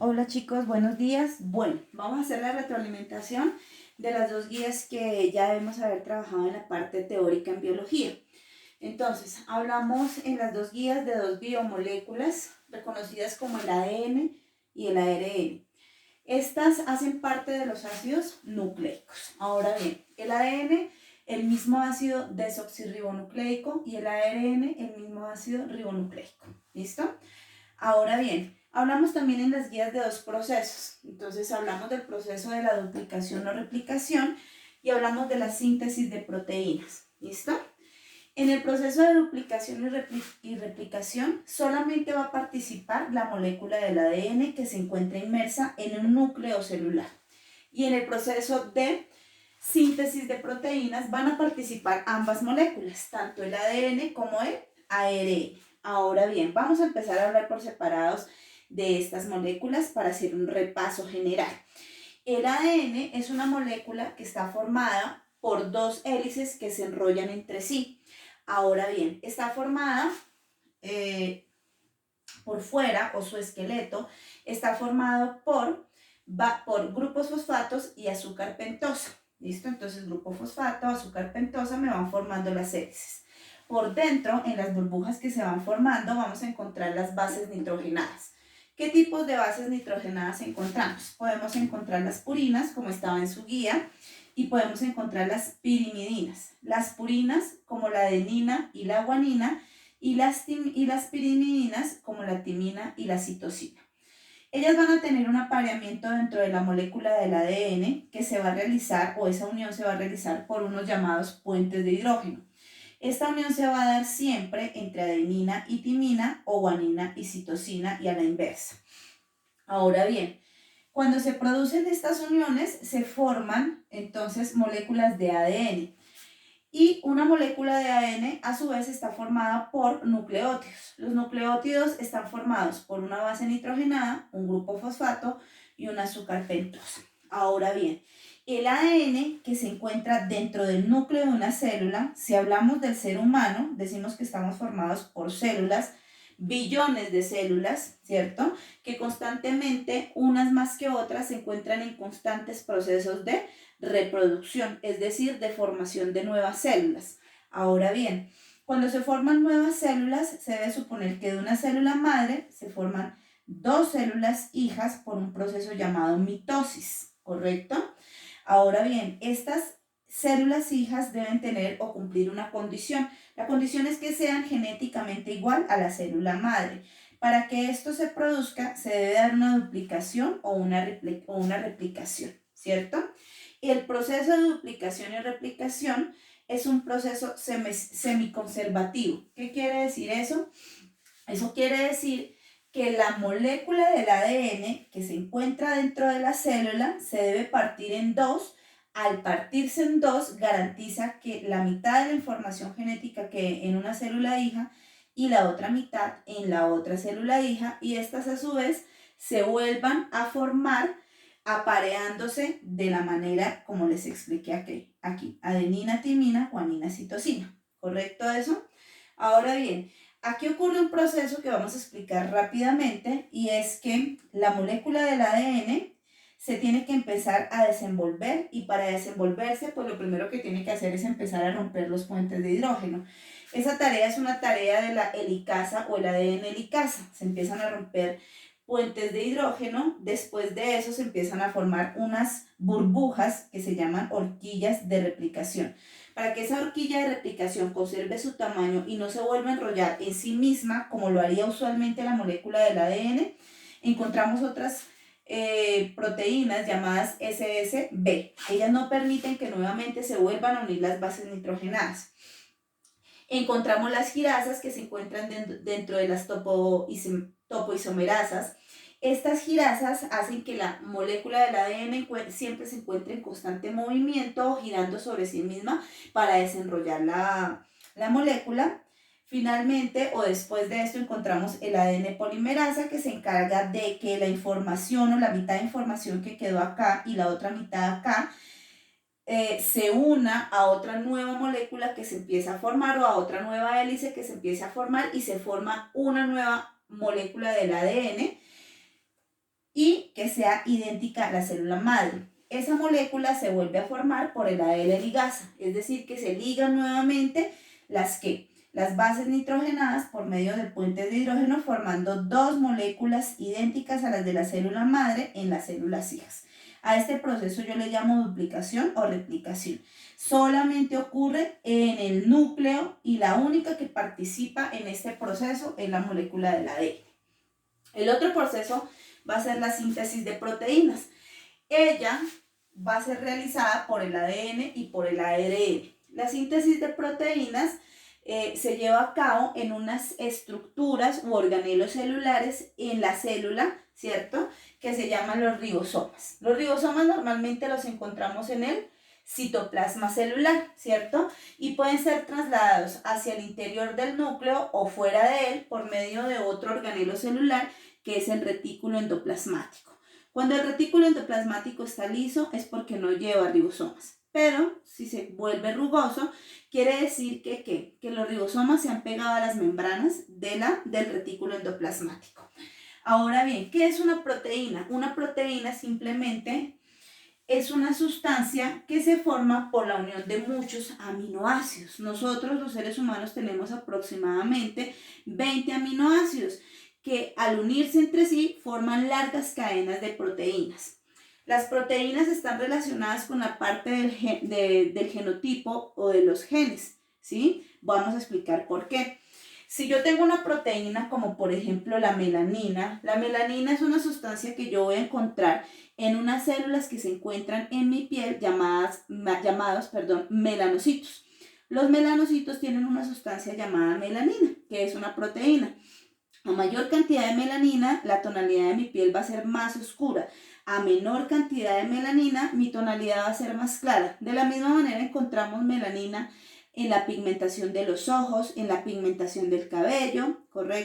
Hola chicos, buenos días. Bueno, vamos a hacer la retroalimentación de las dos guías que ya debemos haber trabajado en la parte teórica en biología. Entonces, hablamos en las dos guías de dos biomoléculas reconocidas como el ADN y el ARN. Estas hacen parte de los ácidos nucleicos. Ahora bien, el ADN, el mismo ácido desoxirribonucleico, y el ARN, el mismo ácido ribonucleico. ¿Listo? Ahora bien, hablamos también en las guías de dos procesos. Entonces hablamos del proceso de la duplicación o replicación y hablamos de la síntesis de proteínas. ¿Listo? En el proceso de duplicación y replicación solamente va a participar la molécula del ADN que se encuentra inmersa en un núcleo celular. Y en el proceso de síntesis de proteínas van a participar ambas moléculas, tanto el ADN como el ARN. Ahora bien, vamos a empezar a hablar por separados de estas moléculas para hacer un repaso general. El ADN es una molécula que está formada por dos hélices que se enrollan entre sí. Ahora bien, está formada por fuera, o su esqueleto está formado por grupos fosfatos y azúcar pentosa. ¿Listo? Entonces, grupo fosfato, azúcar pentosa me van formando las hélices. Por dentro, en las burbujas que se van formando, vamos a encontrar las bases nitrogenadas. ¿Qué tipos de bases nitrogenadas encontramos? Podemos encontrar las purinas, como estaba en su guía, y podemos encontrar las pirimidinas. Las purinas, como la adenina y la guanina, y las pirimidinas, como la timina y la citosina. Ellas van a tener un apareamiento dentro de la molécula del ADN que se va a realizar, o esa unión se va a realizar por unos llamados puentes de hidrógeno. Esta unión se va a dar siempre entre adenina y timina o guanina y citosina, y a la inversa. Ahora bien, cuando se producen estas uniones se forman entonces moléculas de ADN. Y una molécula de ADN a su vez está formada por nucleótidos. Los nucleótidos están formados por una base nitrogenada, un grupo fosfato y un azúcar pentosa. Ahora bien, el ADN que se encuentra dentro del núcleo de una célula, si hablamos del ser humano, decimos que estamos formados por células, billones de células, ¿cierto? Que constantemente, unas más que otras, se encuentran en constantes procesos de reproducción, es decir, de formación de nuevas células. Ahora bien, cuando se forman nuevas células, se debe suponer que de una célula madre se forman dos células hijas por un proceso llamado mitosis, ¿correcto? Ahora bien, estas células hijas deben tener o cumplir una condición. La condición es que sean genéticamente igual a la célula madre. Para que esto se produzca, se debe dar una duplicación o una replicación, ¿cierto? El proceso de duplicación y replicación es un proceso semiconservativo. ¿Qué quiere decir eso? Eso quiere decir que la molécula del ADN que se encuentra dentro de la célula se debe partir en dos. Al partirse en dos, garantiza que la mitad de la información genética quede en una célula hija y la otra mitad en la otra célula hija, y estas a su vez se vuelvan a formar apareándose de la manera como les expliqué aquí. Adenina, timina, guanina, citosina. ¿Correcto eso? Ahora bien, aquí ocurre un proceso que vamos a explicar rápidamente, y es que la molécula del ADN se tiene que empezar a desenvolver, y para desenvolverse, pues lo primero que tiene que hacer es empezar a romper los puentes de hidrógeno. Esa tarea es una tarea de la helicasa o el ADN helicasa. Se empiezan a romper puentes de hidrógeno. Después de eso se empiezan a formar unas burbujas que se llaman horquillas de replicación. Para que esa horquilla de replicación conserve su tamaño y no se vuelva a enrollar en sí misma, como lo haría usualmente la molécula del ADN, encontramos otras proteínas llamadas SSB. Ellas no permiten que nuevamente se vuelvan a unir las bases nitrogenadas. Encontramos las girasas, que se encuentran dentro de las topoisomerasas. Estas girasas hacen que la molécula del ADN siempre se encuentre en constante movimiento, girando sobre sí misma para desenrollar la molécula. Finalmente, o después de esto, encontramos el ADN polimerasa, que se encarga de que la información, o la mitad de información que quedó acá y la otra mitad acá, se una a otra nueva molécula que se empieza a formar, o a otra nueva hélice que se empieza a formar, y se forma una nueva molécula del ADN. Y que sea idéntica a la célula madre. Esa molécula se vuelve a formar por el AL ligasa, es decir, que se ligan nuevamente las bases nitrogenadas por medio de puentes de hidrógeno, formando dos moléculas idénticas a las de la célula madre en las células hijas. A este proceso yo le llamo duplicación o replicación. Solamente ocurre en el núcleo y la única que participa en este proceso es la molécula del ADN. El otro proceso va a ser la síntesis de proteínas. Ella va a ser realizada por el ADN y por el ARN. La síntesis de proteínas se lleva a cabo en unas estructuras u organelos celulares en la célula, ¿cierto? Que se llaman los ribosomas. Los ribosomas normalmente los encontramos en el citoplasma celular, ¿cierto? Y pueden ser trasladados hacia el interior del núcleo o fuera de él por medio de otro organelo celular que es el retículo endoplasmático. Cuando el retículo endoplasmático está liso es porque no lleva ribosomas. Pero si se vuelve rugoso, quiere decir que los ribosomas se han pegado a las membranas del retículo endoplasmático. Ahora bien, ¿qué es una proteína? Una proteína simplemente es una sustancia que se forma por la unión de muchos aminoácidos. Nosotros los seres humanos tenemos aproximadamente 20 aminoácidos que al unirse entre sí forman largas cadenas de proteínas. Las proteínas están relacionadas con la parte del genotipo o de los genes, ¿sí? Vamos a explicar por qué. Si yo tengo una proteína como por ejemplo la melanina es una sustancia que yo voy a encontrar en unas células que se encuentran en mi piel llamados melanocitos. Los melanocitos tienen una sustancia llamada melanina, que es una proteína. A mayor cantidad de melanina, la tonalidad de mi piel va a ser más oscura. A menor cantidad de melanina, mi tonalidad va a ser más clara. De la misma manera encontramos melanina en la pigmentación de los ojos, en la pigmentación del cabello, ¿correcto?